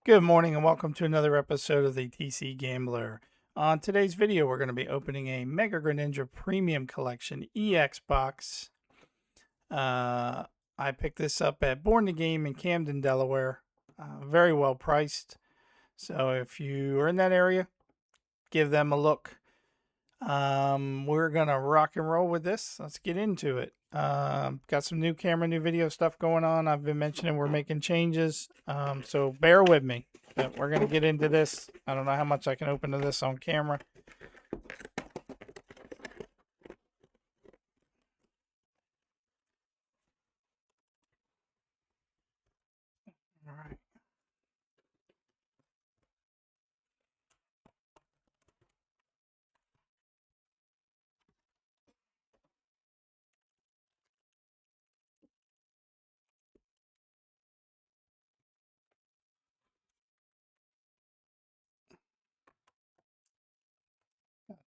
Good morning and welcome to another episode of the TCGambler. On today's video, we're going to be opening a Mega Greninja Premium Collection EX box. I picked this up at Born the Game in Camden, Delaware. Very well priced. So if you are in that area, give them a look. We're going to rock and roll with this. Let's get into it. Got some new camera, new video stuff going on. I've been mentioning we're making changes. So bear with me. But we're going to get into this. I don't know how much I can open to this on camera. All right.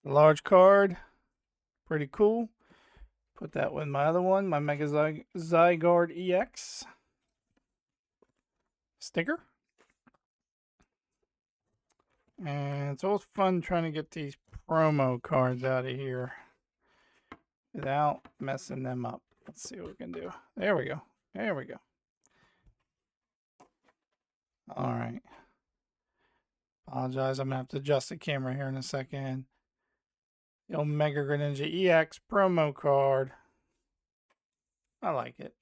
Large card. Pretty cool. Put that with my other one, my Mega Zygarde EX sticker. And it's always fun trying to get these promo cards out of here without messing them up. Let's see what we can do. There we go. There we go. All right. Apologize. I'm going to have to adjust the camera here in a second. The old Mega Greninja EX promo card. I like it.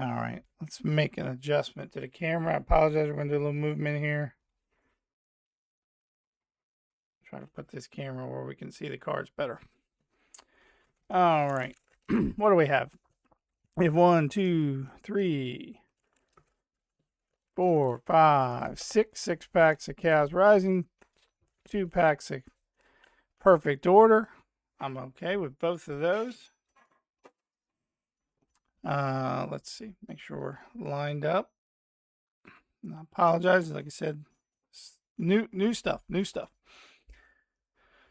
All right. Let's make an adjustment to the camera. I apologize. We're going to do a little movement here. Try to put this camera where we can see the cards better. All right. What do we have? We have 1, 2, 3, 4, 5, 6 packs of Chaos Rising, 2 packs of Perfect Order. I'm okay with both of those. Let's see. Make sure we're lined up. I apologize. Like I said, new stuff.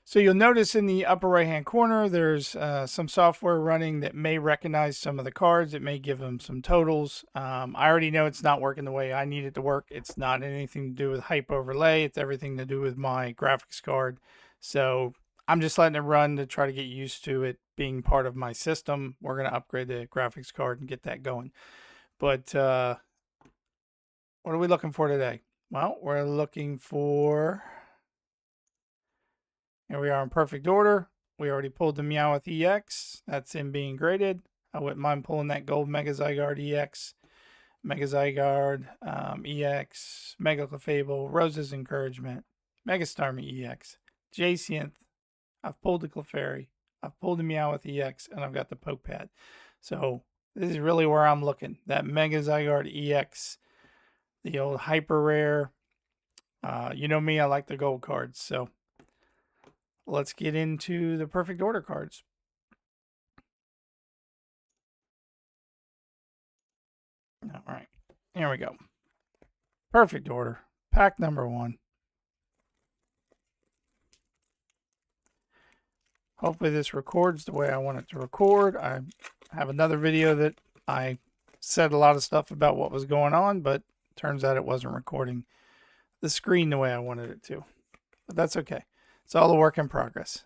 So you'll notice in the upper right hand corner, there's some software running that may recognize some of the cards. It may give them some totals. I already know it's not working the way I need it to work. It's not anything to do with hype overlay. It's everything to do with my graphics card. So I'm just letting it run to try to get used to it being part of my system. We're going to upgrade the graphics card and get that going. But what are we looking for today? Well, we're looking for... Here we are in perfect order. We already pulled the Meowth EX. That's in being graded. I wouldn't mind pulling that gold Mega Zygarde EX, Mega Zygarde EX, Mega Clefable, Rose's Encouragement, Mega Starmie EX, Jacynth. I've pulled the Clefairy. I've pulled the Meowth EX, and I've got the Poke Pad. So this is really where I'm looking. That Mega Zygarde EX, the old hyper rare. You know me, I like the gold cards. So let's get into the perfect order cards. All right, here we go. Perfect order, pack number 1. Hopefully this records the way I want it to record. I have another video that I said a lot of stuff about what was going on, but turns out it wasn't recording the screen the way I wanted it to. But that's okay. It's all a work in progress.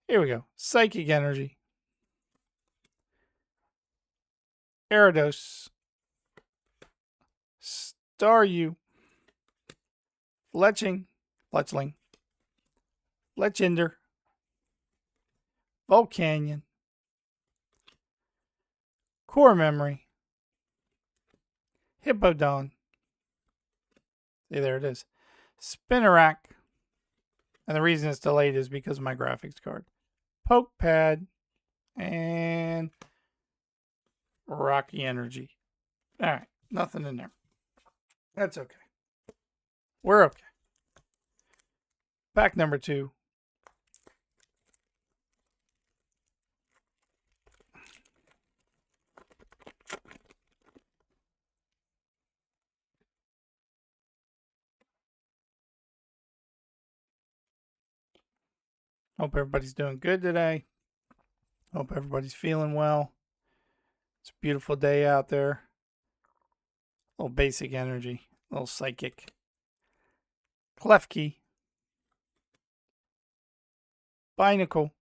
Here we go. Psychic Energy. Gyarados. Staryu. Fletchling. Fletchinder. Volcanion. Core Memory. Hippowdon. See, there it is. Spinarak. And the reason it's delayed is because of my graphics card. Poke Pad. And Rocky Energy. All right. Nothing in there. That's okay. We're okay. Pack number 2. Hope everybody's doing good today. Hope everybody's feeling well. It's a beautiful day out there. A little basic energy, a little psychic. Klefki. Binacle.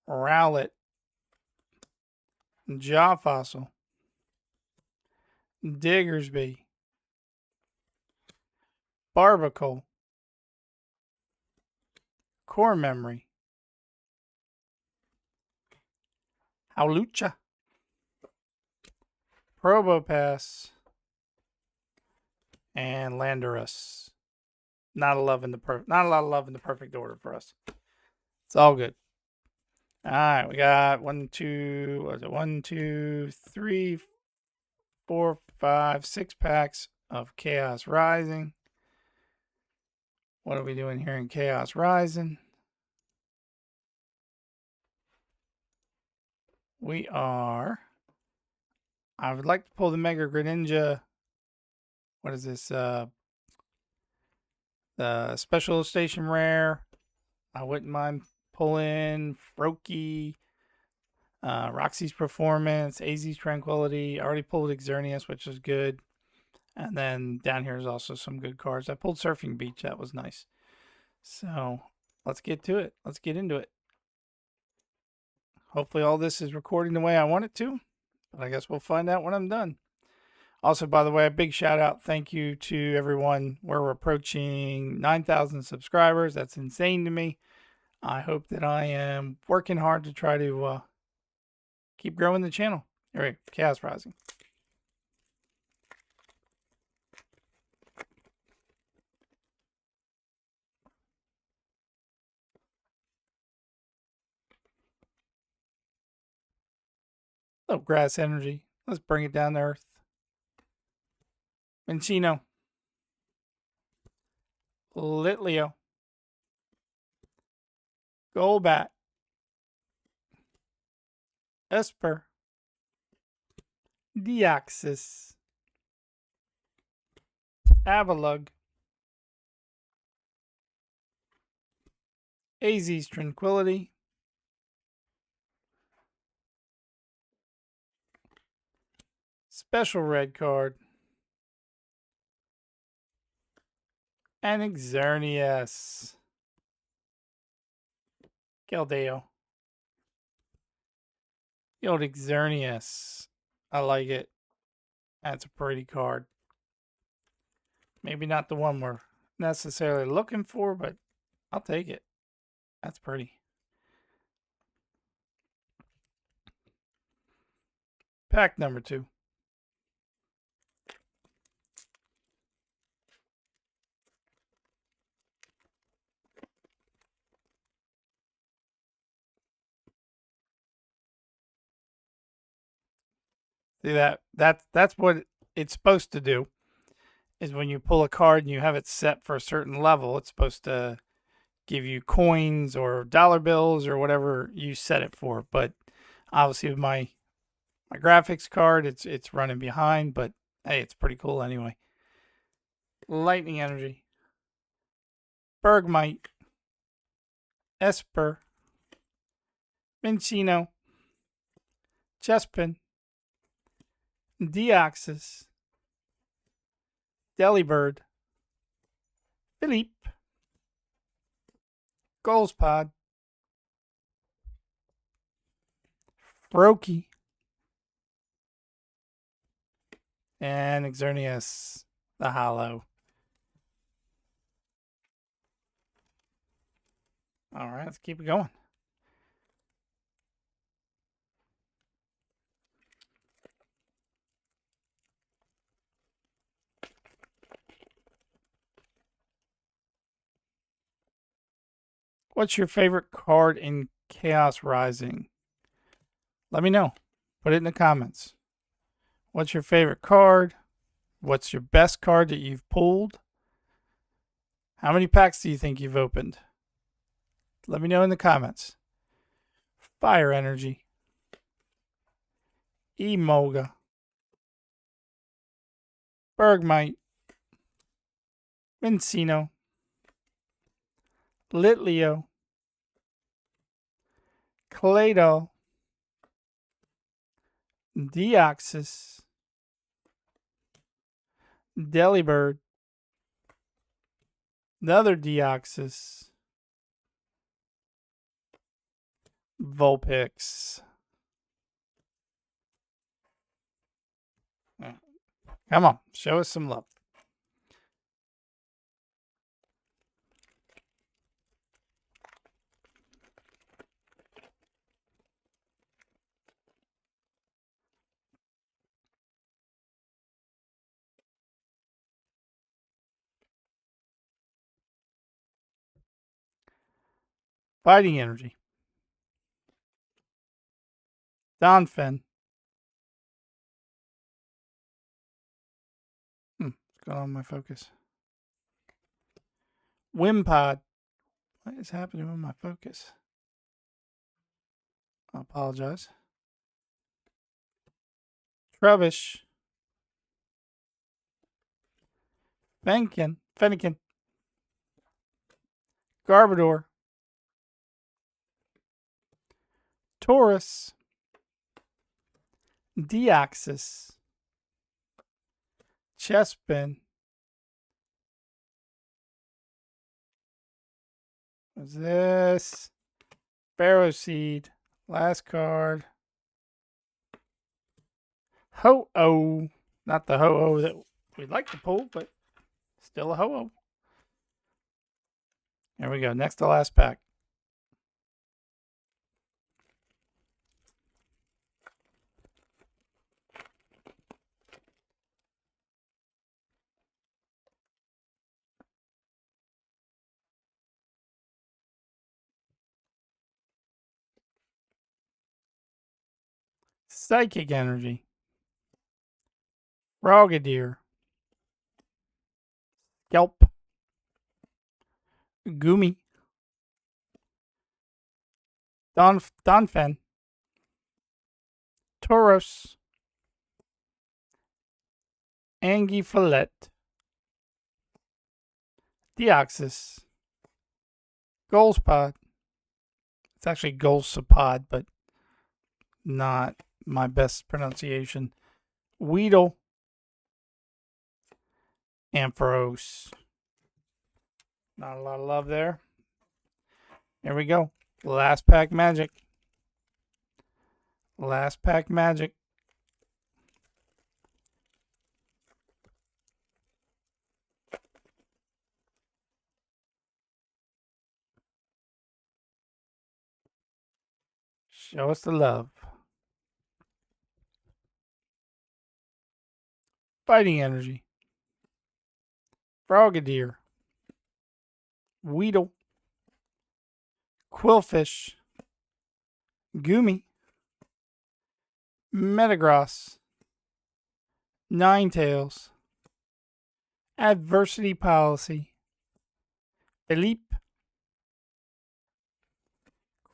Rowlet. Jaw Fossil. Diggersby. Barbacle. Core Memory. Howlucha. Probopass. And Landorus. Not a lot of love in the perfect order for us. It's all good. All right, we got 1, 2, 3, 4, 5, 6 packs of Chaos Rising. What are we doing here in Chaos Rising? I would like to pull the Mega Greninja. What is this? The Special Station Rare. I wouldn't mind pulling Roxie, Roxie's Performance, AZ's Tranquility. I already pulled Xerneas, which is good. And then down here is also some good cards. I pulled Surfing Beach. That was nice. So let's get to it. Let's get into it. Hopefully all this is recording the way I want it to. But I guess we'll find out when I'm done. Also, by the way, a big shout out. Thank you to everyone. We're approaching 9,000 subscribers. That's insane to me. I hope that I am working hard to try to keep growing the channel. All right, Chaos Rising. Little grass energy. Let's bring it down to earth. Minccino. Litleo. Golbat. Esper. Deoxys. Avalugg. AZ's Tranquility. Special red card. And Xerneas. Keldeo. The old Xerneas. I like it. That's a pretty card. Maybe not the one we're necessarily looking for, but I'll take it. That's pretty. Pack number 2. See that's what it's supposed to do. Is when you pull a card and you have it set for a certain level, it's supposed to give you coins or dollar bills or whatever you set it for. But obviously with my graphics card, it's running behind, but hey, it's pretty cool anyway. Lightning Energy. Bergmite. Esper. Minccino. Chespin. Deoxys. Delibird. Philippe. Golspod. Froakie. And Xerneas, the Hollow. All right, let's keep it going. What's your favorite card in Chaos Rising? Let me know. Put it in the comments. What's your favorite card? What's your best card that you've pulled? How many packs do you think you've opened? Let me know in the comments. Fire Energy. Emolga. Bergmite. Minccino. Litleo, Claydol, Deoxys, Delibird, another Deoxys, Vulpix. Come on, show us some love. Fighting Energy, Donphan. What's going on with my focus? Wimpod. What is happening with my focus? I apologize. Trubbish. Fennekin. Garbodor. Taurus. Deoxys. Chespin. What's this? Barrowseed. Last card. Ho-Oh. Not the Ho-Oh that we'd like to pull, but still a Ho-Oh. There we go. Next to last pack. Psychic Energy. Frogadier. Yelp. Goomy. Donphan. Tauros. Anguiflet. Deoxys. Golspod. It's actually Golsapod, but not my best pronunciation. Weedle. Ampharos. Not a lot of love there. There we go. Last pack magic. Last pack magic. Show us the love. Fighting Energy. Frogadier. Weedle. Quillfish. Goomy. Metagross. Ninetales. Adversity Policy. Philippe.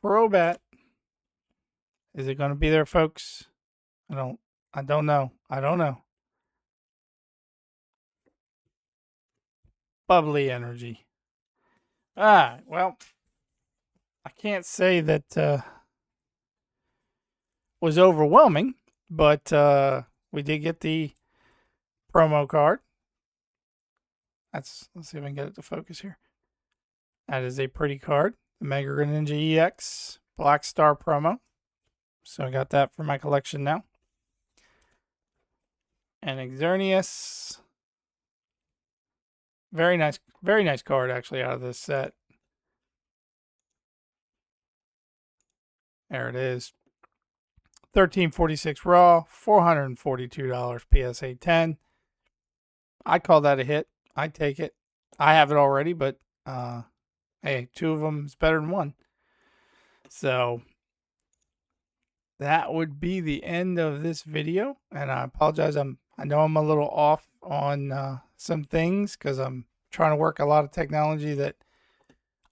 Crobat. Is it going to be there, folks? I don't know. Bubbly Energy. Well, I can't say that was overwhelming, but we did get the promo card. Let's see if I can get it to focus here. That is a pretty card. The Mega Greninja EX Black Star promo. So I got that for my collection now. And Xerneas. Very nice card actually out of this set. There it is. $13.46 raw, $442 PSA 10. I call that a hit. I'd take it. I have it already, but hey, 2 of them is better than 1. So that would be the end of this video, and I apologize. I know I'm a little off on some things because I'm trying to work a lot of technology that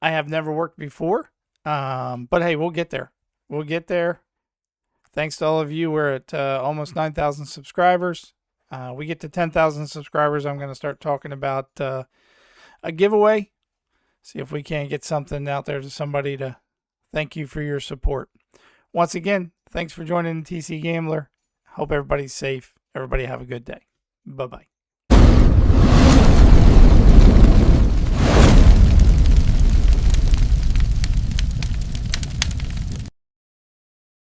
I have never worked before. But hey, we'll get there. We'll get there. Thanks to all of you. We're at almost 9,000 subscribers. We get to 10,000 subscribers, I'm going to start talking about a giveaway. See if we can't get something out there to somebody to thank you for your support. Once again, thanks for joining the TC Gambler. Hope everybody's safe. Everybody have a good day. Bye-bye.